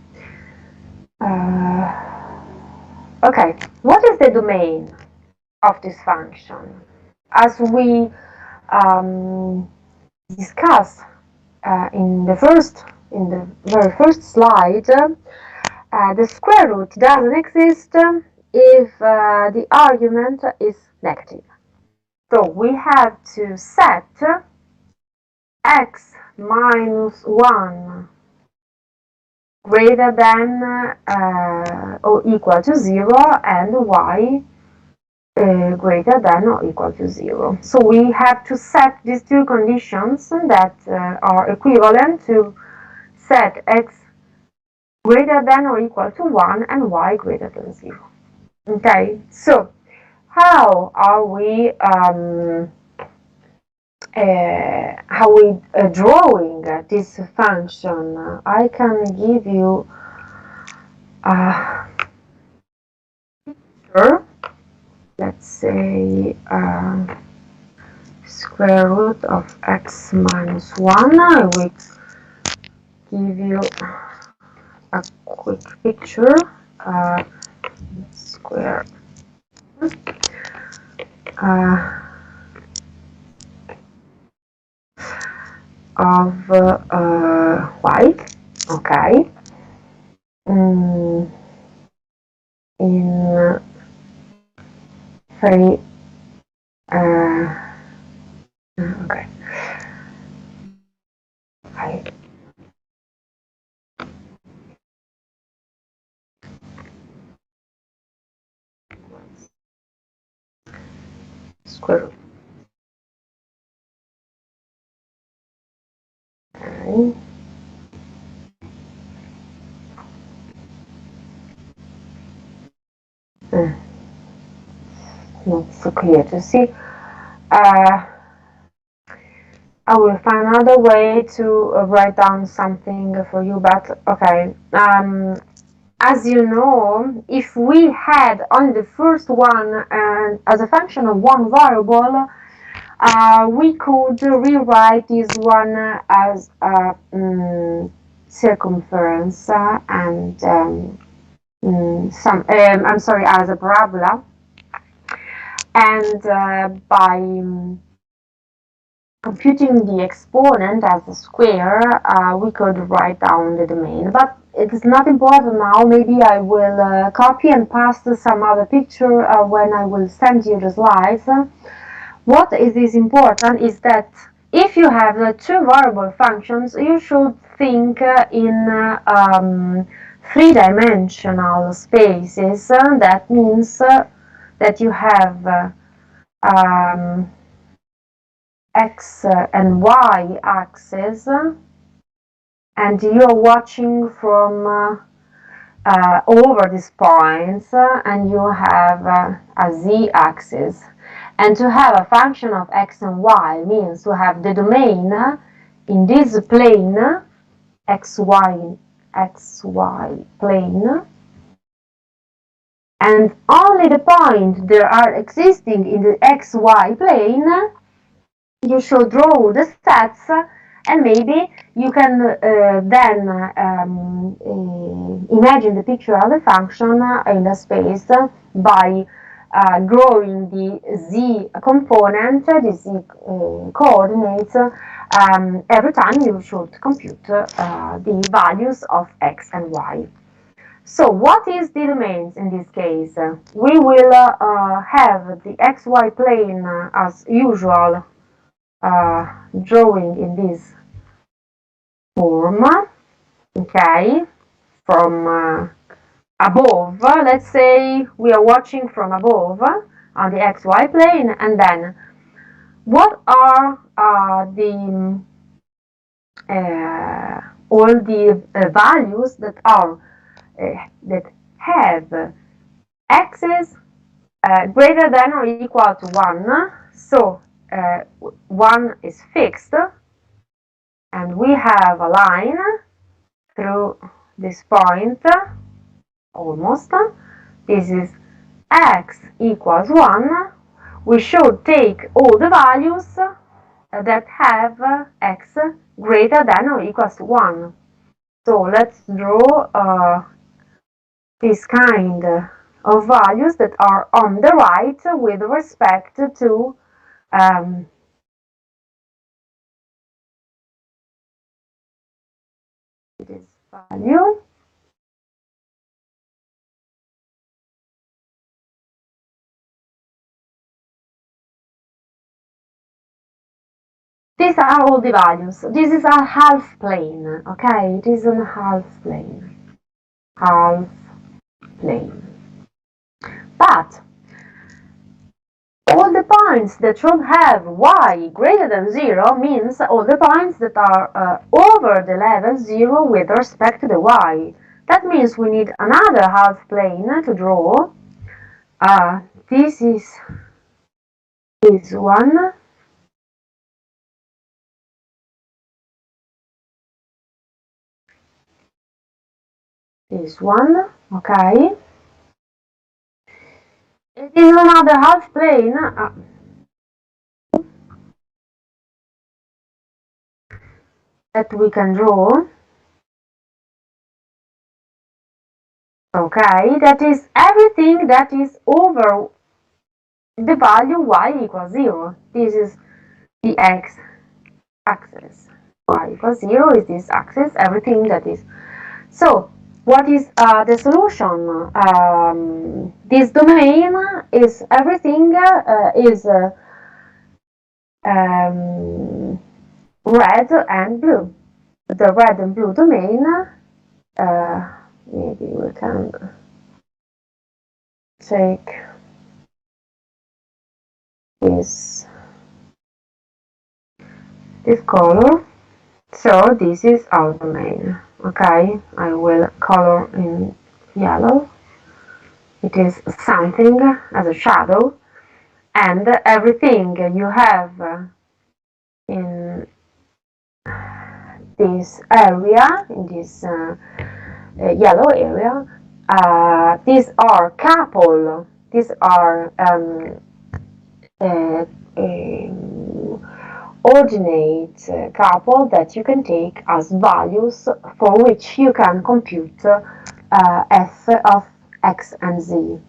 Okay, what is the domain of this function? As we discussed in the very first slide, the square root doesn't exist if the argument is negative. So we have to set x minus 1 greater than or equal to 0 and y greater than or equal to 0. So we have to set these two conditions that are equivalent to set x greater than or equal to 1 and y greater than 0. Okay, so how are we drawing this function? I can give you a picture. Let's say square root of x minus 1. I will give you a quick picture. Square of y. Okay. In 3 okay. Square root. Okay. Not so clear to see. I will find another way to write down something for you, but okay. As you know, if we had only the first one and as a function of one variable, we could rewrite this one as a circumference and I'm sorry, as a parabola, and by computing the exponent as a square, we could write down the domain. But it is not important now. Maybe I will copy and paste some other picture when I will send you the slides. What is important is that if you have two variable functions, you should think in three-dimensional spaces. That means that you have x and y axis, and you're watching from over these points, and you have a z-axis. And to have a function of x and y means to have the domain in this plane, xy plane, and only the points that are existing in the xy plane. You should draw the sets, and maybe you can then imagine the picture of the function in the space by drawing the z component, the z coordinates. Every time you should compute the values of x and y. So what is the domains in this case? We will have the xy plane as usual, drawing in this form, okay, from above. Let's say we are watching from above on the xy plane, and then what are the all the values that are that have x's greater than or equal to 1. So 1 is fixed, and we have a line through this point, almost. This is x equals 1. We should take all the values that have x greater than or equals to 1. So let's draw this kind of values that are on the right with respect to this value. These are all the values. This is a half plane, okay? It is a half plane. Half plane. But all the points that should have y greater than 0 means all the points that are over the level 0 with respect to the y. That means we need another half plane to draw. This is this one. This one, okay. It is another half plane that we can draw. Okay, that is everything that is over the value y equals 0. This is the x-axis. Y equals 0 is this axis, everything that is. So, what is the solution? This domain is everything is red and blue. The red and blue domain, maybe we can take this color. So this is our domain. Okay, I will color in yellow. It is something as a shadow, and everything you have in this area, in this yellow area, these are couple. These are ordinate couple that you can take as values for which you can compute f of x and z.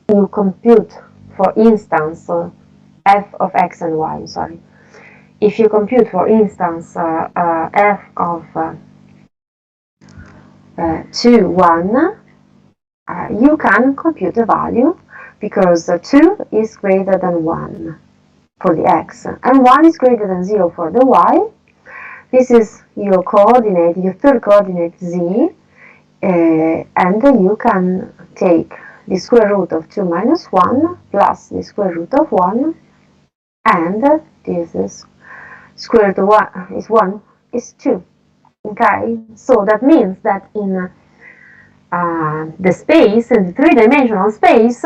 You compute, for instance, f of x and y, sorry. if you compute, for instance, f of 2, 1, you can compute a value because 2 is greater than 1 for the x and 1 is greater than 0 for the y. This is your coordinate, your third coordinate z, and you can take the square root of 2 minus 1 plus the square root of 1, and this is square root of 1 is 1 is 2. Okay, so that means that in the space, in the three-dimensional space,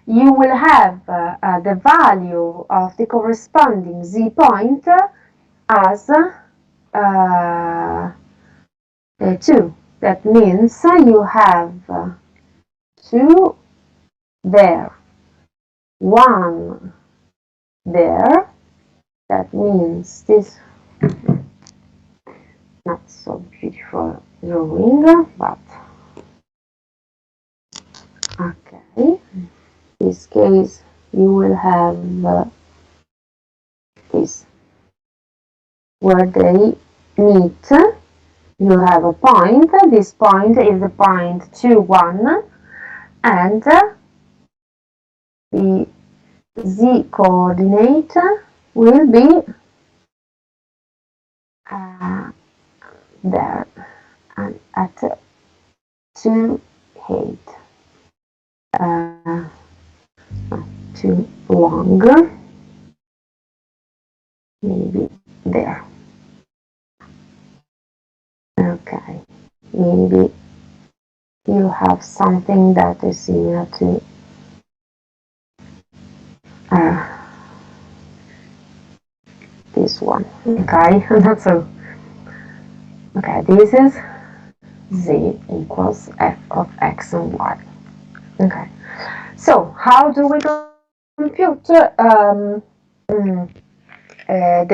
you will have the value of the corresponding z point as 2. That means you have 2 there, 1 there. That means this not so beautiful drawing, but okay. In this case, you will have this where they meet. You have a point. This point is the point 2, 1, and the z coordinate will be there and at 2, 8. Too long, maybe there. Okay, maybe you have something that is similar to this one. Okay, not so. Okay, this is z equals f of x and y. Okay, so how do we compute the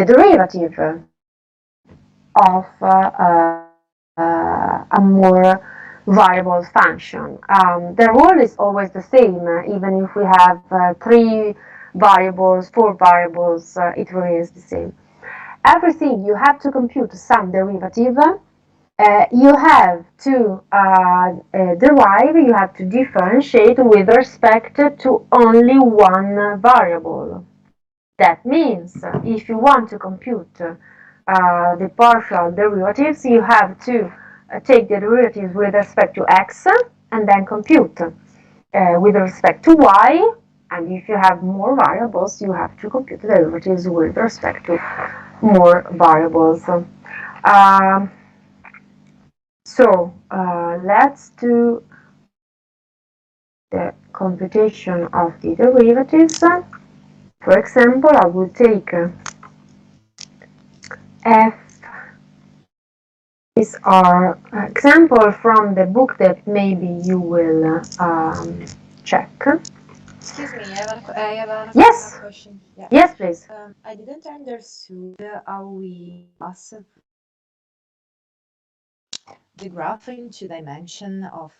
derivative of a more variable function? The rule is always the same, even if we have 3 variables, 4 variables, it remains the same. Everything you have to compute some derivative, you have to derive, you have to differentiate with respect to only one variable. That means if you want to compute the partial derivatives, you have to take the derivatives with respect to x and then compute with respect to y, and if you have more variables, you have to compute the derivatives with respect to more variables. So let's do the computation of the derivatives. For example, I will take f. These are examples from the book that maybe you will check. Excuse me, I have a Yes. question. Yeah. Yes, please. I didn't understand how we pass the graph in 2 dimension of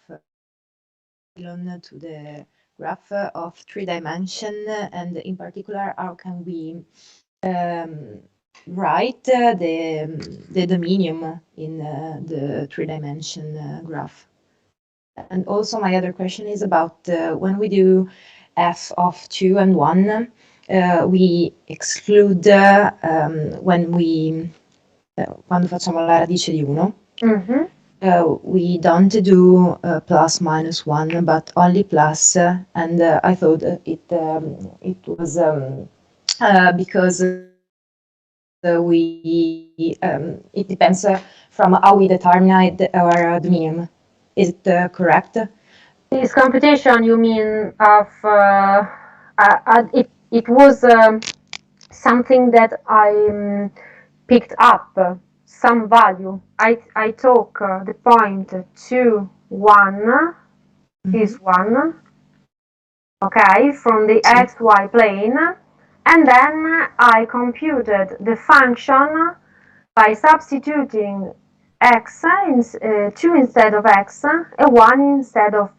to the graph of 3 dimension, and in particular, how can we write the dominium in the 3 dimension graph? And also my other question is about when we do f of 2 and 1, we exclude quando facciamo la radice di 1. Mm-hmm. We don't do plus minus 1, but only plus, and I thought it was because it depends from how we determine our dominium. Is it correct? This computation, you mean of it was something that I picked up some value. I took the point 2, 1, this one, okay, from the xy plane, and then I computed the function by substituting x, 2 instead of x, and 1 instead of